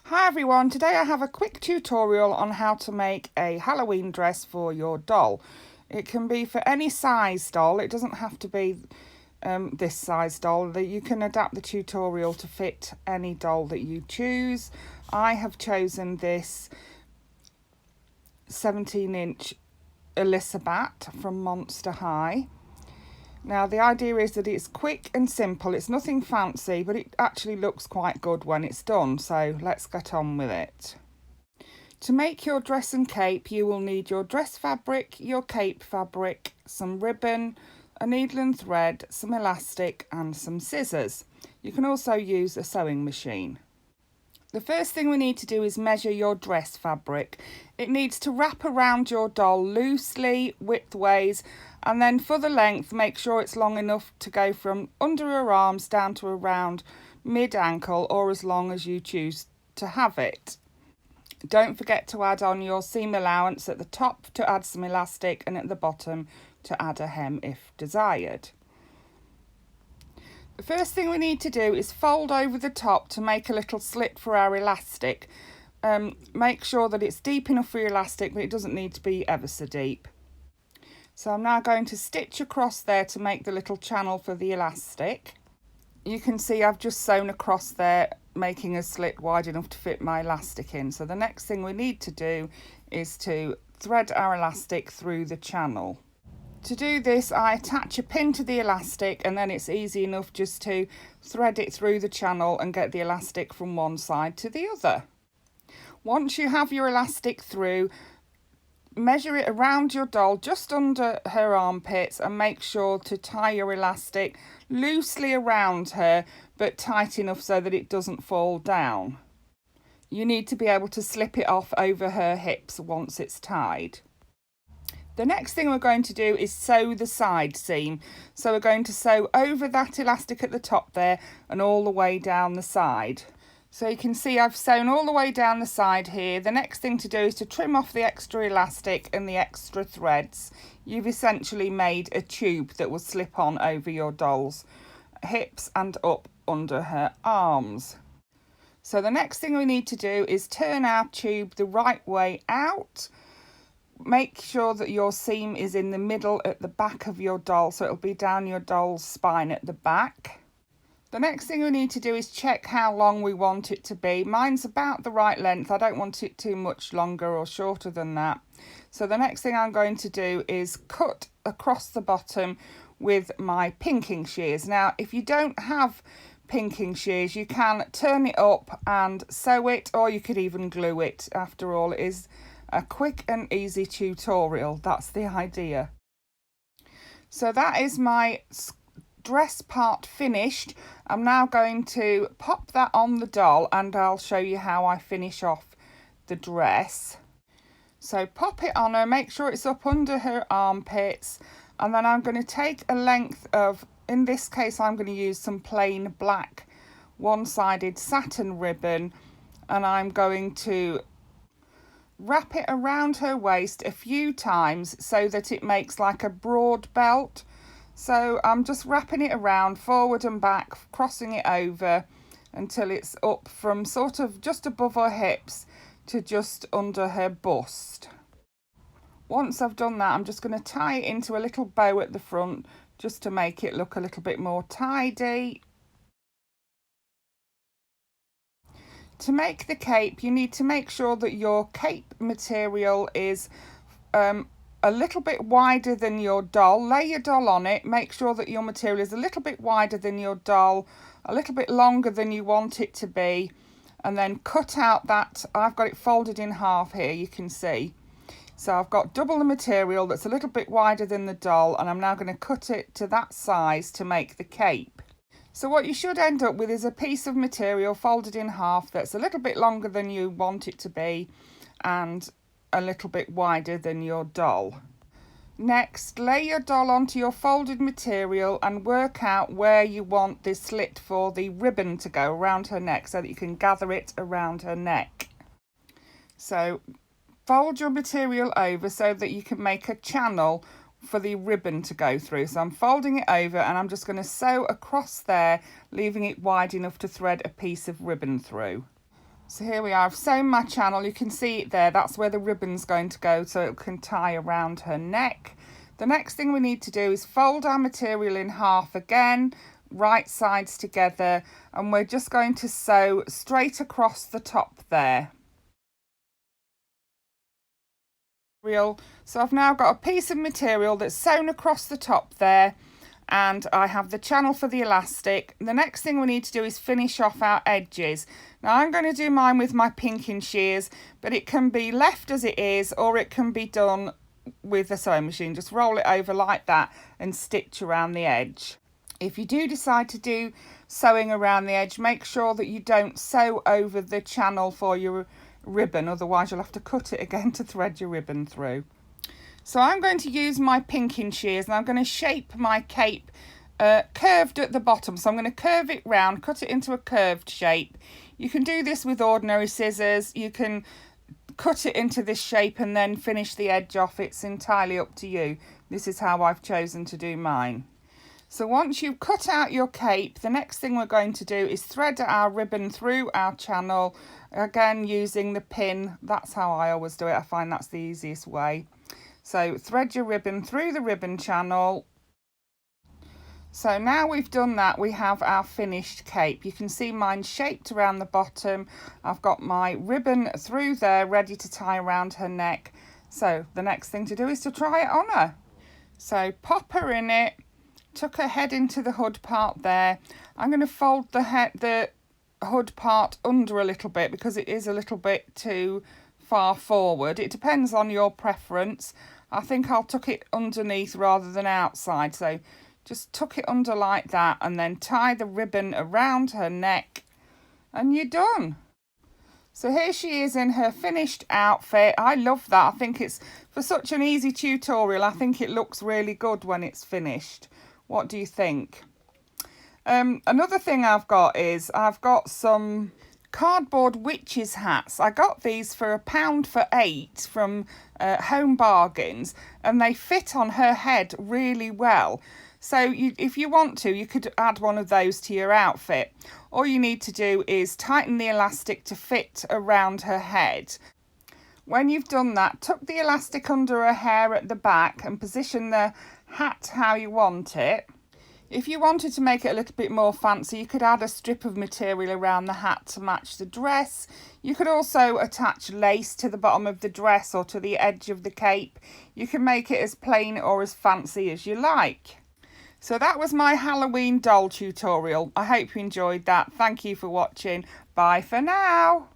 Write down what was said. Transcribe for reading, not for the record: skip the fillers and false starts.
Hi everyone, today I have a quick tutorial on how to make a Halloween dress for your doll. It can be for any size doll, it doesn't have to be this size doll. You can adapt the tutorial to fit any doll that you choose. I have chosen this 17-inch Elizabeth from Monster High. Now the idea is that it's quick and simple, it's nothing fancy, but it actually looks quite good when it's done, so let's get on with it. To make your dress and cape, you will need your dress fabric, your cape fabric, some ribbon, a needle and thread, some elastic and some scissors. You can also use a sewing machine. The first thing we need to do is measure your dress fabric. It needs to wrap around your doll loosely, widthways, and then for the length, make sure it's long enough to go from under her arms down to around mid-ankle, or as long as you choose to have it. Don't forget to add on your seam allowance at the top to add some elastic, and at the bottom to add a hem if desired. The first thing we need to do is fold over the top to make a little slit for our elastic. Make sure that it's deep enough for your elastic, but it doesn't need to be ever so deep. So I'm now going to stitch across there to make the little channel for the elastic. You can see I've just sewn across there, making a slit wide enough to fit my elastic in. So the next thing we need to do is to thread our elastic through the channel. To do this, I attach a pin to the elastic, and then it's easy enough just to thread it through the channel and get the elastic from one side to the other. Once you have your elastic through, measure it around your doll just under her armpits and make sure to tie your elastic loosely around her, but tight enough so that it doesn't fall down. You need to be able to slip it off over her hips once it's tied. The next thing we're going to do is sew the side seam. So we're going to sew over that elastic at the top there and all the way down the side. So you can see I've sewn all the way down the side here. The next thing to do is to trim off the extra elastic and the extra threads. You've essentially made a tube that will slip on over your doll's hips and up under her arms. So the next thing we need to do is turn our tube the right way out. Make sure that your seam is in the middle at the back of your doll, so it'll be down your doll's spine at the back. The next thing we need to do is check how long we want it to be. Mine's about the right length. I don't want it too much longer or shorter than that. So the next thing I'm going to do is cut across the bottom with my pinking shears. Now, if you don't have pinking shears, you can turn it up and sew it, or you could even glue it. After all, it is a quick and easy tutorial. That's the idea. So that is my dress part finished. I'm now going to pop that on the doll and I'll show you how I finish off the dress. So pop it on her, make sure it's up under her armpits, and then I'm going to take a length of, in this case I'm going to use some plain black one-sided satin ribbon, and I'm going to wrap it around her waist a few times so that it makes like a broad belt. So I'm just wrapping it around forward and back, crossing it over until it's up from sort of just above her hips to just under her bust. Once I've done that, I'm just going to tie it into a little bow at the front just to make it look a little bit more tidy. To make the cape, you need to make sure that your cape material is a little bit wider than your doll. Lay your doll on it, make sure that your material is a little bit wider than your doll, a little bit longer than you want it to be, and then cut out that. I've got it folded in half here, you can see. So I've got double the material that's a little bit wider than the doll, and I'm now going to cut it to that size to make the cape. So what you should end up with is a piece of material folded in half that's a little bit longer than you want it to be and a little bit wider than your doll. Next, lay your doll onto your folded material and work out where you want this slit for the ribbon to go around her neck so that you can gather it around her neck. So fold your material over so that you can make a channel for the ribbon to go through. So I'm folding it over and I'm just going to sew across there, leaving it wide enough to thread a piece of ribbon through. So here we are, I've sewn my channel, you can see it there, that's where the ribbon's going to go so it can tie around her neck. The next thing we need to do is fold our material in half again, right sides together, and we're just going to sew straight across the top there. So I've now got a piece of material that's sewn across the top there, and I have the channel for the elastic. The next thing we need to do is finish off our edges. Now I'm going to do mine with my pinking shears, but it can be left as it is or it can be done with a sewing machine. Just roll it over like that and stitch around the edge. If you do decide to do sewing around the edge, make sure that you don't sew over the channel for your ribbon, otherwise you'll have to cut it again to thread your ribbon through. So I'm going to use my pinking shears and I'm going to shape my cape curved at the bottom. So I'm going to curve it round, cut it into a curved shape. You can do this with ordinary scissors. You can cut it into this shape and then finish the edge off. It's entirely up to you. This is how I've chosen to do mine. So once you've cut out your cape, the next thing we're going to do is thread our ribbon through our channel, again using the pin. That's how I always do it. I find that's the easiest way. So thread your ribbon through the ribbon channel. So now we've done that, we have our finished cape. You can see mine shaped around the bottom. I've got my ribbon through there ready to tie around her neck. So the next thing to do is to try it on her. So pop her in it, tuck her head into the hood part there. I'm going to fold the hood part under a little bit because it is a little bit too far forward. It depends on your preference. I think I'll tuck it underneath rather than outside, so just tuck it under like that and then tie the ribbon around her neck and you're done. So here she is in her finished outfit. I love that. I think it's, for such an easy tutorial, I think it looks really good when it's finished. What do you think? Another thing I've got is I've got some cardboard witches hats. I got these for £1 for 8 from Home Bargains, and they fit on her head really well. So if you want to, you could add one of those to your outfit. All you need to do is tighten the elastic to fit around her head. When you've done that, tuck the elastic under her hair at the back and position the hat how you want it. If you wanted to make it a little bit more fancy, you could add a strip of material around the hat to match the dress. You could also attach lace to the bottom of the dress or to the edge of the cape. You can make it as plain or as fancy as you like. So that was my Halloween doll tutorial. I hope you enjoyed that. Thank you for watching. Bye for now.